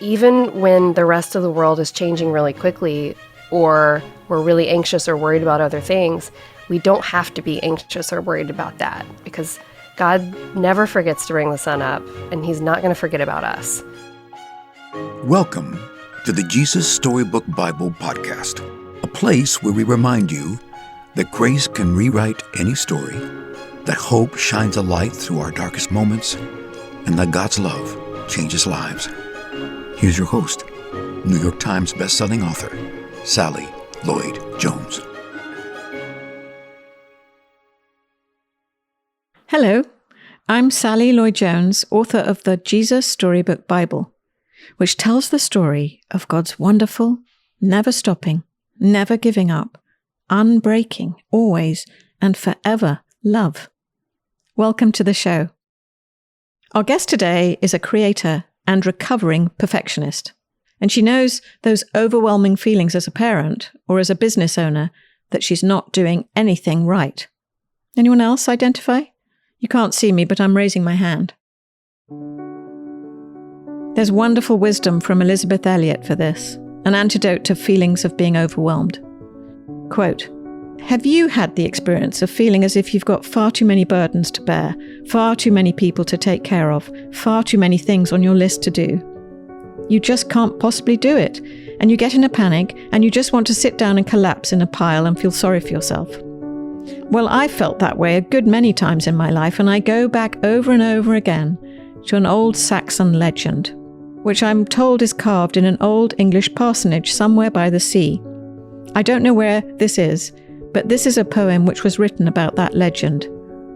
Even when the rest of the world is changing really quickly, or we're really anxious or worried about other things, we don't have to be anxious or worried about that, because God never forgets to bring the sun up, and He's not going to forget about us. Welcome to the Jesus Storybook Bible Podcast, a place where we remind you that grace can rewrite any story, that hope shines a light through our darkest moments, and that God's love changes lives. Here's your host, New York Times bestselling author, Sally Lloyd Jones. Hello, I'm Sally Lloyd Jones, author of the Jesus Storybook Bible, which tells the story of God's wonderful, never stopping, never giving up, unbreaking, always and forever love. Welcome to the show. Our guest today is a creator and recovering perfectionist, and she knows those overwhelming feelings as a parent or as a business owner that she's not doing anything right. Anyone else identify? You can't see me, but I'm raising my hand. There's wonderful wisdom from Elisabeth Elliot for this, an antidote to feelings of being overwhelmed. Quote, "Have you had the experience of feeling as if you've got far too many burdens to bear, far too many people to take care of, far too many things on your list to do? You just can't possibly do it, and you get in a panic, and you just want to sit down and collapse in a pile and feel sorry for yourself. Well, I felt that way a good many times in my life, and I go back over and over again to an old Saxon legend, which I'm told is carved in an old English parsonage somewhere by the sea. I don't know where this is, but this is a poem which was written about that legend.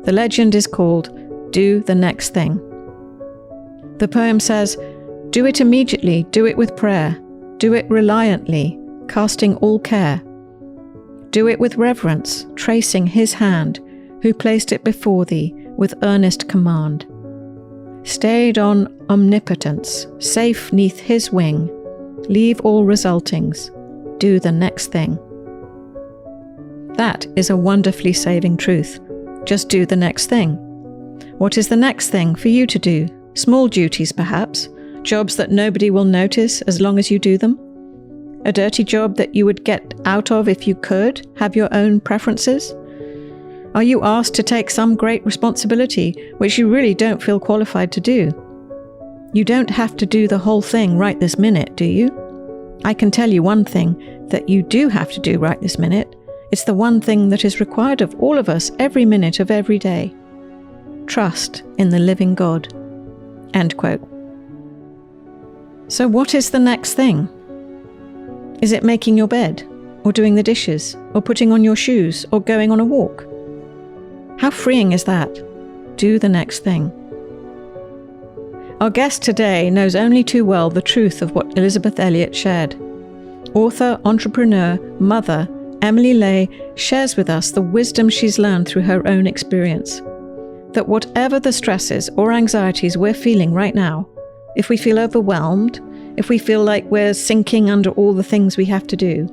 The legend is called Do the Next Thing. The poem says, "Do it immediately, do it with prayer, do it reliantly, casting all care. Do it with reverence, tracing His hand, who placed it before thee with earnest command. Stayed on omnipotence, safe 'neath His wing, leave all resultings, do the next thing." That is a wonderfully saving truth. Just do the next thing. What is the next thing for you to do? Small duties, perhaps, jobs that nobody will notice as long as you do them. A dirty job that you would get out of if you could have your own preferences? Are you asked to take some great responsibility which you really don't feel qualified to do? You don't have to do the whole thing right this minute, do you? I can tell you one thing that you do have to do right this minute. It's the one thing that is required of all of us every minute of every day. Trust in the living God. End quote. So what is the next thing? Is it making your bed, or doing the dishes, or putting on your shoes, or going on a walk? How freeing is that? Do the next thing. Our guest today knows only too well the truth of what Elisabeth Elliot shared. Author, entrepreneur, mother, Emily Ley shares with us the wisdom she's learned through her own experience. That whatever the stresses or anxieties we're feeling right now, if we feel overwhelmed, if we feel like we're sinking under all the things we have to do,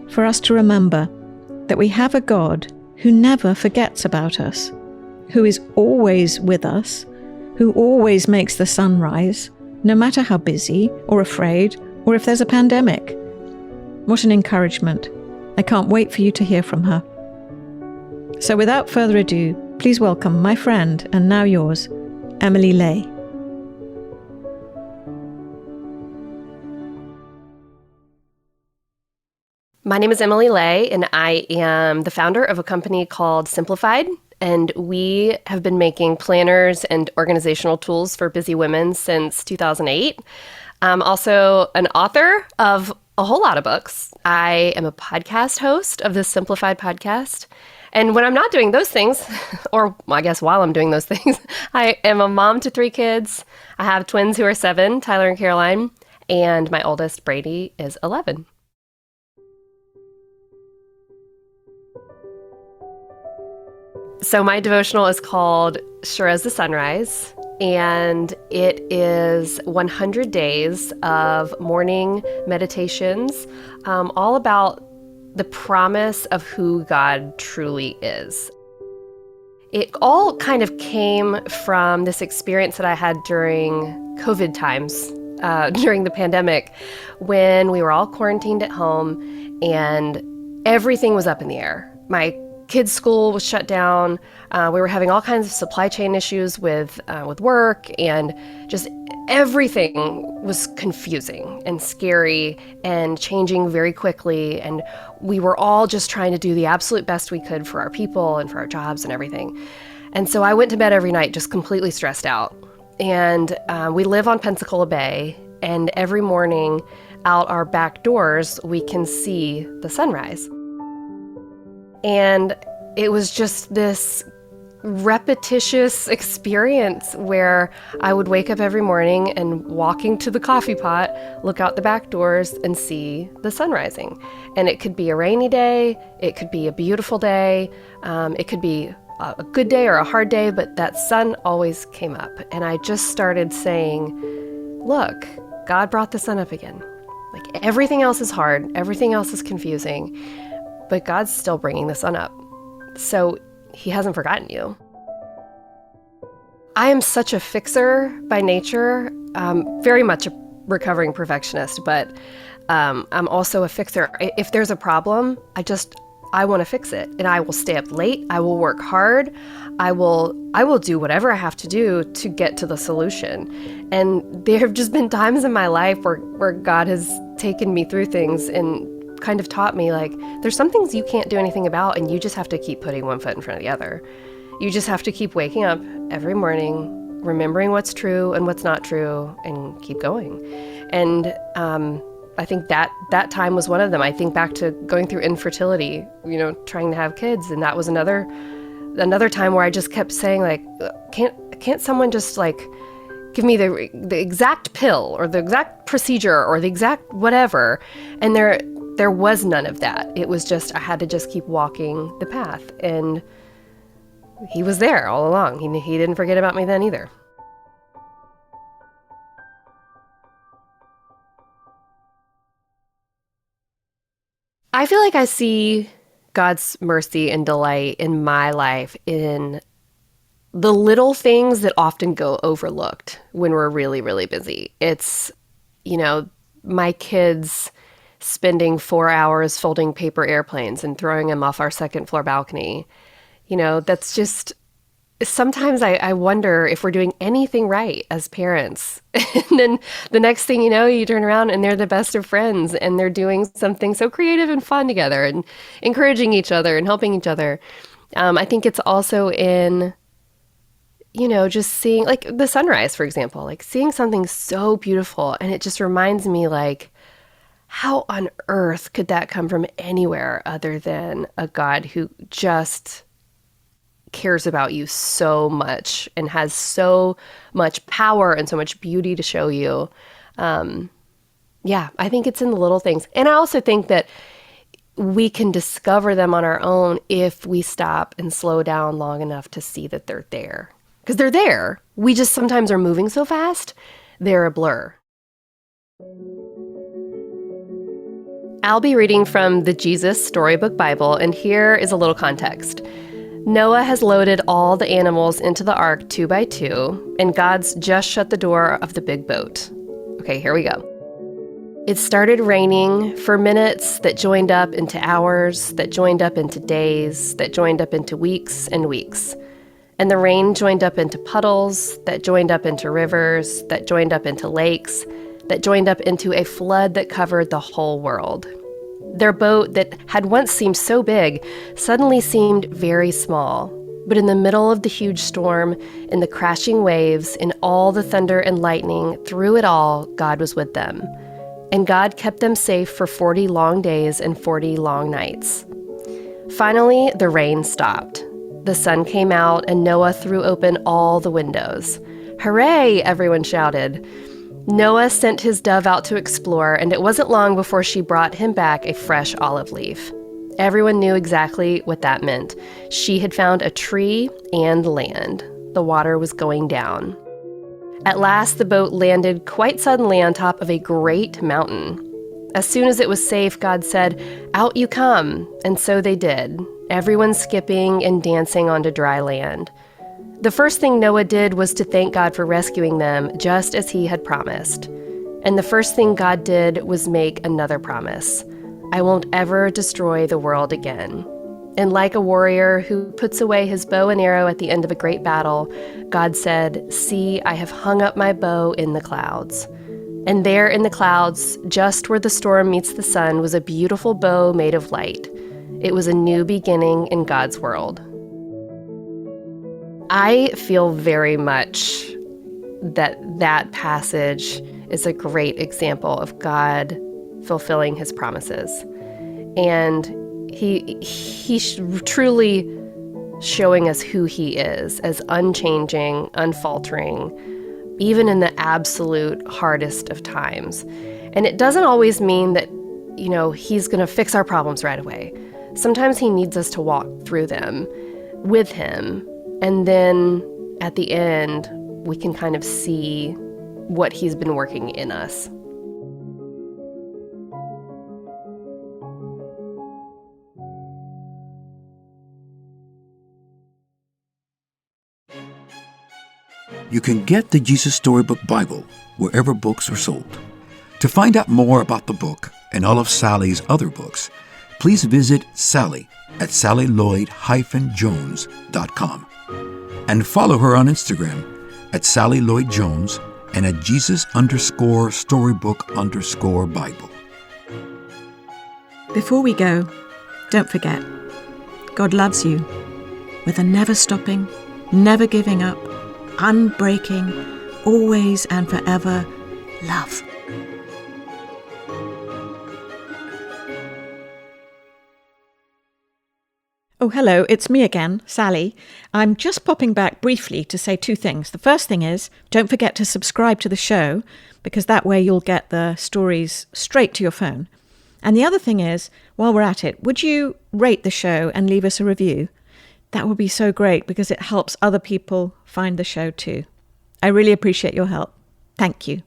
for us to remember that we have a God who never forgets about us, who is always with us, who always makes the sun rise, no matter how busy or afraid or if there's a pandemic. What an encouragement. I can't wait for you to hear from her. So without further ado, please welcome my friend and now yours, Emily Ley. My name is Emily Ley, and I am the founder of a company called Simplified, and we have been making planners and organizational tools for busy women since 2008. I'm also an author of a whole lot of books. I am a podcast host of the Simplified podcast, and when I'm not doing those things, or I guess while I'm doing those things, I am a mom to 3 kids. I have twins who are 7, Tyler and Caroline, and my oldest, Brady, is 11. So my devotional is called Sure as the Sunrise, and it is 100 days of morning meditations, all about the promise of who God truly is. It all kind of came from this experience that I had during COVID times. during the pandemic when we were all quarantined at home and everything was up in the air. My kids' school was shut down. We were having all kinds of supply chain issues with work, and just everything was confusing and scary and changing very quickly. And we were all just trying to do the absolute best we could for our people and for our jobs and everything. And so I went to bed every night just completely stressed out. And we live on Pensacola Bay, and every morning out our back doors, we can see the sunrise. And it was just this repetitious experience where I would wake up every morning and walking to the coffee pot, look out the back doors and see the sun rising. And it could be a rainy day, it could be a beautiful day, it could be a good day or a hard day, but that sun always came up. And I just started saying, look, God brought the sun up again. Like, everything else is hard, everything else is confusing, but God's still bringing the sun up. So he hasn't forgotten you. I am such a fixer by nature, very much a recovering perfectionist, but I'm also a fixer. If there's a problem, I want to fix it, and I will stay up late. I will work hard. I will do whatever I have to do to get to the solution. And there have just been times in my life where God has taken me through things and kind of taught me, like, there's some things you can't do anything about, and you just have to keep putting one foot in front of the other. You just have to keep waking up every morning, remembering what's true and what's not true, and keep going. And I think that time was one of them. I think back to going through infertility, trying to have kids, and that was another time where I just kept saying, like, can't someone just, like, give me the exact pill or the exact procedure or the exact whatever? And there was none of that. It was just, I had to just keep walking the path, and he was there all along. He didn't forget about me then either. I feel like I see God's mercy and delight in my life in the little things that often go overlooked when we're really, really busy. It's, my kids spending 4 hours folding paper airplanes and throwing them off our second floor balcony. That's just, sometimes I wonder if we're doing anything right as parents. And then the next thing you know, you turn around and they're the best of friends, and they're doing something so creative and fun together and encouraging each other and helping each other. I think it's also in, just seeing, like, the sunrise, for example, like seeing something so beautiful, and it just reminds me, like, how on earth could that come from anywhere other than a God who just cares about you so much and has so much power and so much beauty to show you. I think it's in the little things. And I also think that we can discover them on our own if we stop and slow down long enough to see that they're there. Because they're there. We just sometimes are moving so fast, they're a blur. I'll be reading from the Jesus Storybook Bible, and here is a little context. Noah has loaded all the animals into the ark 2 by 2, and God's just shut the door of the big boat. Okay, here we go. It started raining for minutes that joined up into hours, that joined up into days, that joined up into weeks and weeks. And the rain joined up into puddles, that joined up into rivers, that joined up into lakes, that joined up into a flood that covered the whole world. Their boat that had once seemed so big suddenly seemed very small. But in the middle of the huge storm, in the crashing waves, in all the thunder and lightning, through it all, God was with them. And God kept them safe for 40 long days and 40 long nights. Finally, the rain stopped. The sun came out, and Noah threw open all the windows. "Hooray!" everyone shouted. Noah sent his dove out to explore, and it wasn't long before she brought him back a fresh olive leaf. Everyone knew exactly what that meant. She had found a tree and land. The water was going down. At last, the boat landed quite suddenly on top of a great mountain. As soon as it was safe, God said, "Out you come," and so they did, everyone skipping and dancing onto dry land. The first thing Noah did was to thank God for rescuing them, just as he had promised. And the first thing God did was make another promise. I won't ever destroy the world again. And like a warrior who puts away his bow and arrow at the end of a great battle, God said, "See, I have hung up my bow in the clouds." And there in the clouds, just where the storm meets the sun, was a beautiful bow made of light. It was a new beginning in God's world. I feel very much that passage is a great example of God fulfilling his promises. And he's truly showing us who he is as unchanging, unfaltering, even in the absolute hardest of times. And it doesn't always mean that, he's going to fix our problems right away. Sometimes he needs us to walk through them with him. And then at the end, we can kind of see what he's been working in us. You can get the Jesus Storybook Bible wherever books are sold. To find out more about the book and all of Sally's other books, please visit Sally at SallyLloyd-Jones.com and follow her on Instagram at Sally Lloyd Jones and at Jesus_Storybook_Bible. Before we go, don't forget, God loves you with a never-stopping, never giving up, unbreaking, always and forever love. Oh, hello, it's me again, Sally. I'm just popping back briefly to say two things. The first thing is, don't forget to subscribe to the show, because that way you'll get the stories straight to your phone. And the other thing is, while we're at it, would you rate the show and leave us a review? That would be so great, because it helps other people find the show too. I really appreciate your help. Thank you.